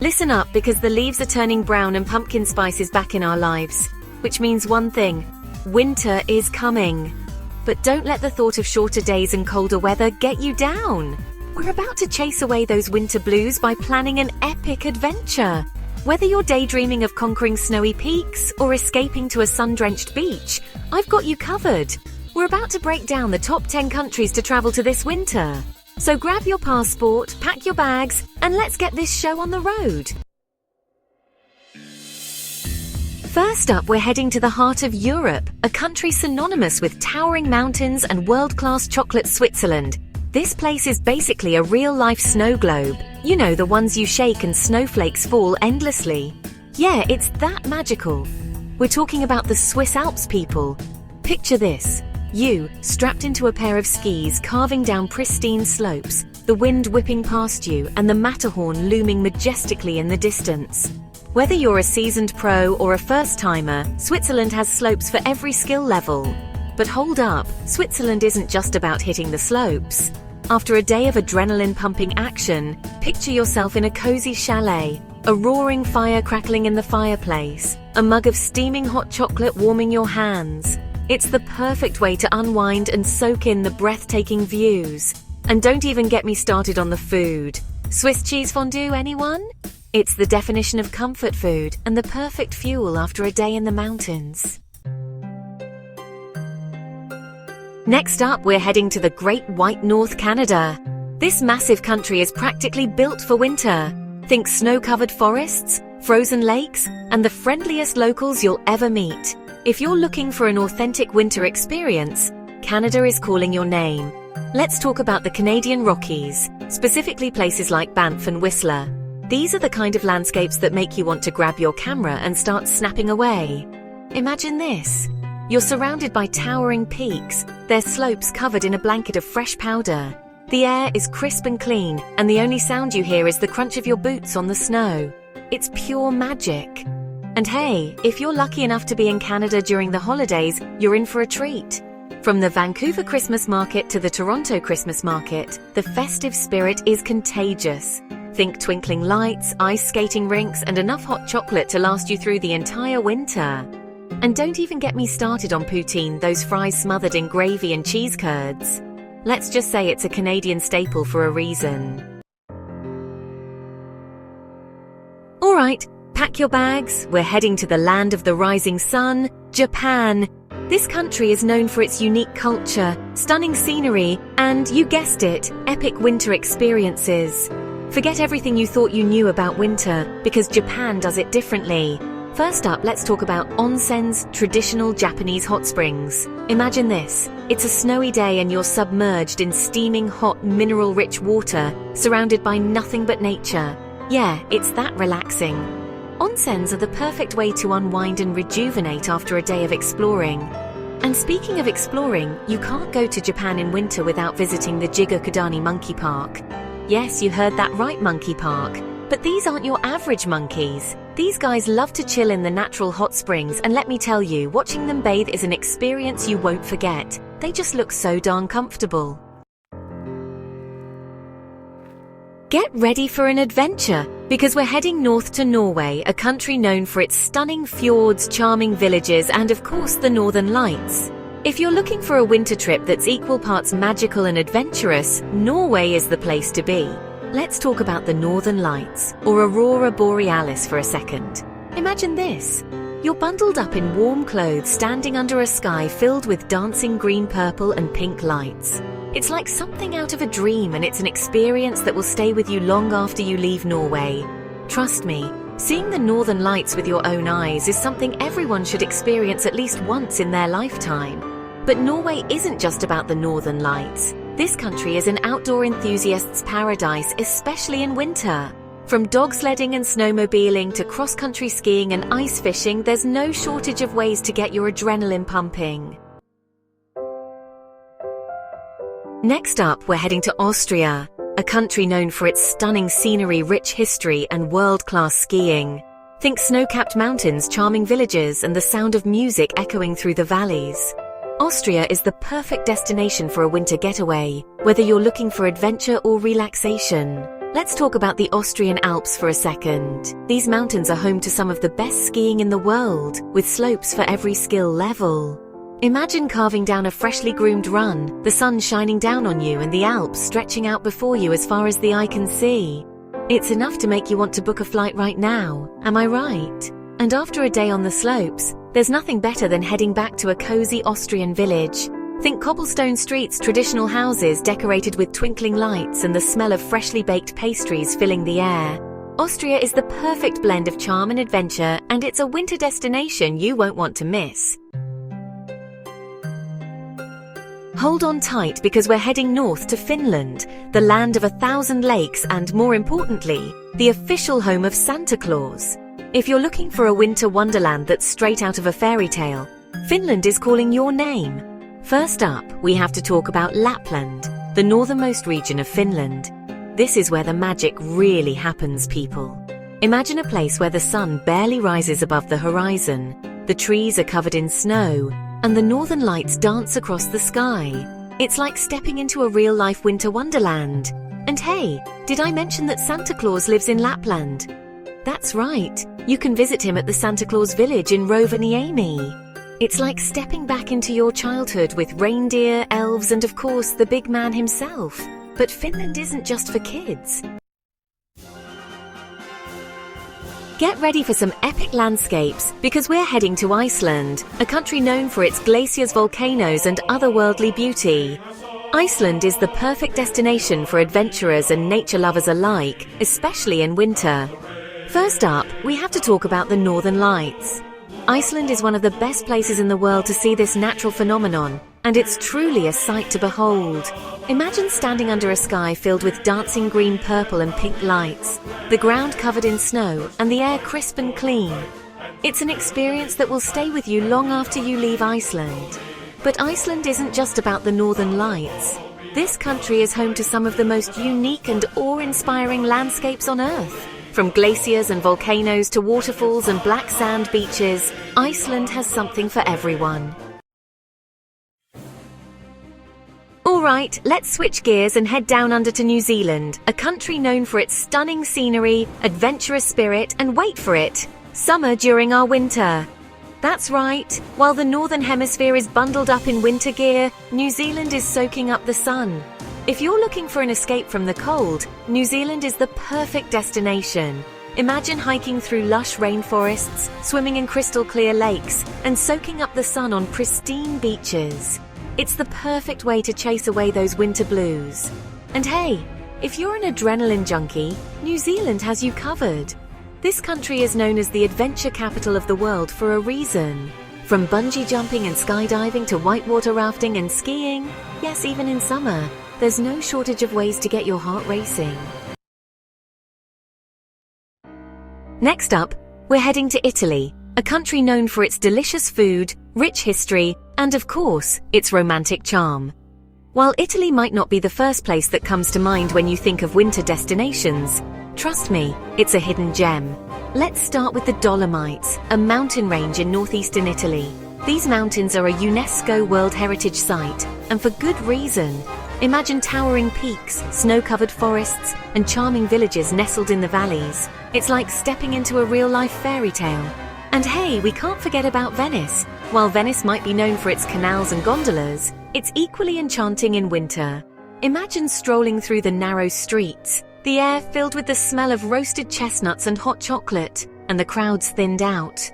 Listen up, because the leaves are turning brown and pumpkin spice is back in our lives. Which means one thing: winter is coming. But don't let the thought of shorter days and colder weather get you down. We're about to chase away those winter blues by planning an epic adventure. Whether you're daydreaming of conquering snowy peaks or escaping to a sun-drenched beach, I've got you covered. We're about to break down the top 10 countries to travel to this winter. So grab your passport, pack your bags, and let's get this show on the road. First up, we're heading to the heart of Europe, a country synonymous with towering mountains and world-class chocolate, Switzerland. This place is basically a real-life snow globe. You know, the ones you shake and snowflakes fall endlessly. Yeah, it's that magical. We're talking about the Swiss Alps, people. Picture this. You, strapped into a pair of skis, carving down pristine slopes, the wind whipping past you, and the Matterhorn looming majestically in the distance. Whether you're a seasoned pro or a first-timer, Switzerland has slopes for every skill level. But hold up, Switzerland isn't just about hitting the slopes. After a day of adrenaline-pumping action, picture yourself in a cozy chalet, a roaring fire crackling in the fireplace, a mug of steaming hot chocolate warming your hands. It's the perfect way to unwind and soak in the breathtaking views. And don't even get me started on the food. Swiss cheese fondue, anyone? It's the definition of comfort food and the perfect fuel after a day in the mountains. Next up, we're heading to the Great White North, Canada. This massive country is practically built for winter. Think snow-covered forests, frozen lakes, and the friendliest locals you'll ever meet. If you're looking for an authentic winter experience, Canada is calling your name. Let's talk about the Canadian Rockies, specifically places like Banff and Whistler. These are the kind of landscapes that make you want to grab your camera and start snapping away. Imagine this. You're surrounded by towering peaks, their slopes covered in a blanket of fresh powder. The air is crisp and clean, and the only sound you hear is the crunch of your boots on the snow. It's pure magic. And hey, if you're lucky enough to be in Canada during the holidays, you're in for a treat. From the Vancouver Christmas market to the Toronto Christmas market, the festive spirit is contagious. Think twinkling lights, ice skating rinks, and enough hot chocolate to last you through the entire winter. And don't even get me started on poutine, those fries smothered in gravy and cheese curds. Let's just say it's a Canadian staple for a reason. All right. Pack your bags, we're heading to the land of the rising sun, Japan. This country is known for its unique culture, stunning scenery, and, you guessed it, epic winter experiences. Forget everything you thought you knew about winter, because Japan does it differently. First up, let's talk about onsens, traditional Japanese hot springs. Imagine this. It's a snowy day and you're submerged in steaming hot, mineral-rich water, surrounded by nothing but nature. Yeah, it's that relaxing. Onsens are the perfect way to unwind and rejuvenate after a day of exploring. And speaking of exploring, you can't go to Japan in winter without visiting the Jigokodani Monkey Park. Yes, you heard that right, monkey park. But these aren't your average monkeys. These guys love to chill in the natural hot springs, and let me tell you, watching them bathe is an experience you won't forget. They just look so darn comfortable. Get ready for an adventure, because we're heading north to Norway, a country known for its stunning fjords, charming villages, and of course the Northern Lights. If you're looking for a winter trip that's equal parts magical and adventurous, Norway is the place to be. Let's talk about the Northern Lights, or Aurora Borealis, for a second. Imagine this. You're bundled up in warm clothes, standing under a sky filled with dancing green, purple, and pink lights. It's like something out of a dream, and it's an experience that will stay with you long after you leave Norway. Trust me, seeing the Northern Lights with your own eyes is something everyone should experience at least once in their lifetime. But Norway isn't just about the Northern Lights. This country is an outdoor enthusiast's paradise, especially in winter. From dog sledding and snowmobiling to cross-country skiing and ice fishing, there's no shortage of ways to get your adrenaline pumping. Next up, we're heading to Austria, a country known for its stunning scenery, rich history, and world-class skiing. Think snow-capped mountains, charming villages, and the sound of music echoing through the valleys. Austria is the perfect destination for a winter getaway, whether you're looking for adventure or relaxation. Let's talk about the Austrian Alps for a second. These mountains are home to some of the best skiing in the world, with slopes for every skill level. Imagine carving down a freshly groomed run, the sun shining down on you and the Alps stretching out before you as far as the eye can see. It's enough to make you want to book a flight right now, am I right? And after a day on the slopes, there's nothing better than heading back to a cozy Austrian village. Think cobblestone streets, traditional houses decorated with twinkling lights and the smell of freshly baked pastries filling the air. Austria is the perfect blend of charm and adventure, and it's a winter destination you won't want to miss. Hold on tight because we're heading north to Finland, the land of 1,000 lakes and, more importantly, the official home of Santa Claus. If you're looking for a winter wonderland that's straight out of a fairy tale, Finland is calling your name. First up, we have to talk about Lapland, the northernmost region of Finland. This is where the magic really happens, people. Imagine a place where the sun barely rises above the horizon, the trees are covered in snow, and the northern lights dance across the sky. It's like stepping into a real-life winter wonderland. And hey, did I mention that Santa Claus lives in Lapland? That's right, you can visit him at the Santa Claus village in Rovaniemi. It's like stepping back into your childhood with reindeer, elves, and of course the big man himself. But Finland isn't just for kids. Get ready for some epic landscapes because we're heading to Iceland, a country known for its glaciers, volcanoes, and otherworldly beauty. Iceland is the perfect destination for adventurers and nature lovers alike, especially in winter. First up, we have to talk about the Northern Lights. Iceland is one of the best places in the world to see this natural phenomenon, and it's truly a sight to behold. Imagine standing under a sky filled with dancing green, purple, and pink lights, the ground covered in snow, and the air crisp and clean. It's an experience that will stay with you long after you leave Iceland. But Iceland isn't just about the Northern Lights. This country is home to some of the most unique and awe-inspiring landscapes on Earth. From glaciers and volcanoes to waterfalls and black sand beaches, Iceland has something for everyone. Alright, let's switch gears and head down under to New Zealand, a country known for its stunning scenery, adventurous spirit, and wait for it, summer during our winter. That's right, while the Northern Hemisphere is bundled up in winter gear, New Zealand is soaking up the sun. If you're looking for an escape from the cold, New Zealand is the perfect destination. Imagine hiking through lush rainforests, swimming in crystal clear lakes, and soaking up the sun on pristine beaches. It's the perfect way to chase away those winter blues. And hey, if you're an adrenaline junkie, New Zealand has you covered. This country is known as the adventure capital of the world for a reason. From bungee jumping and skydiving to whitewater rafting and skiing, yes, even in summer, there's no shortage of ways to get your heart racing. Next up, we're heading to Italy, a country known for its delicious food, rich history, and of course, its romantic charm. While Italy might not be the first place that comes to mind when you think of winter destinations, trust me, it's a hidden gem. Let's start with the Dolomites, a mountain range in northeastern Italy. These mountains are a UNESCO World Heritage Site, and for good reason. Imagine towering peaks, snow-covered forests, and charming villages nestled in the valleys. It's like stepping into a real-life fairy tale. And hey, we can't forget about Venice. While Venice might be known for its canals and gondolas, it's equally enchanting in winter. Imagine strolling through the narrow streets, the air filled with the smell of roasted chestnuts and hot chocolate, and the crowds thinned out.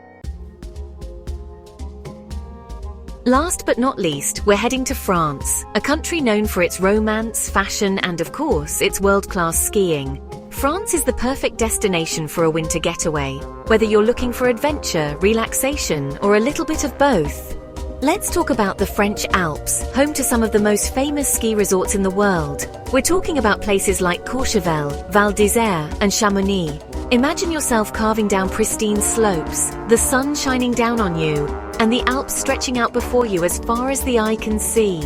Last but not least, we're heading to France, a country known for its romance, fashion, and of course, its world-class skiing. France is the perfect destination for a winter getaway, whether you're looking for adventure, relaxation, or a little bit of both. Let's talk about the French Alps, home to some of the most famous ski resorts in the world. We're talking about places like Courchevel, Val d'Isère, and Chamonix. Imagine yourself carving down pristine slopes, the sun shining down on you, and the Alps stretching out before you as far as the eye can see.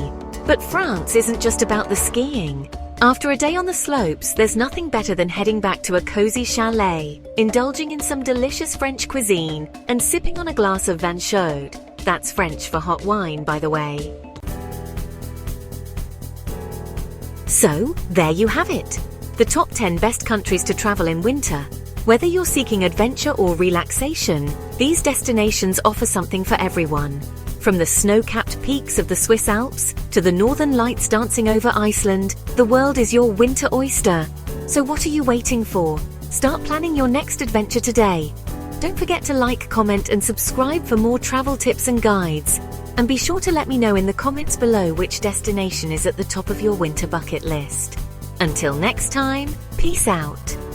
But France isn't just about the skiing. After a day on the slopes, there's nothing better than heading back to a cozy chalet, indulging in some delicious French cuisine, and sipping on a glass of vin chaud. That's French for hot wine, by the way. So, there you have it. The top 10 best countries to travel in winter. Whether you're seeking adventure or relaxation, these destinations offer something for everyone. From the snow-capped peaks of the Swiss Alps to the northern lights dancing over Iceland, the world is your winter oyster. So what are you waiting for? Start planning your next adventure today. Don't forget to like, comment, and subscribe for more travel tips and guides. And be sure to let me know in the comments below which destination is at the top of your winter bucket list. Until next time, peace out.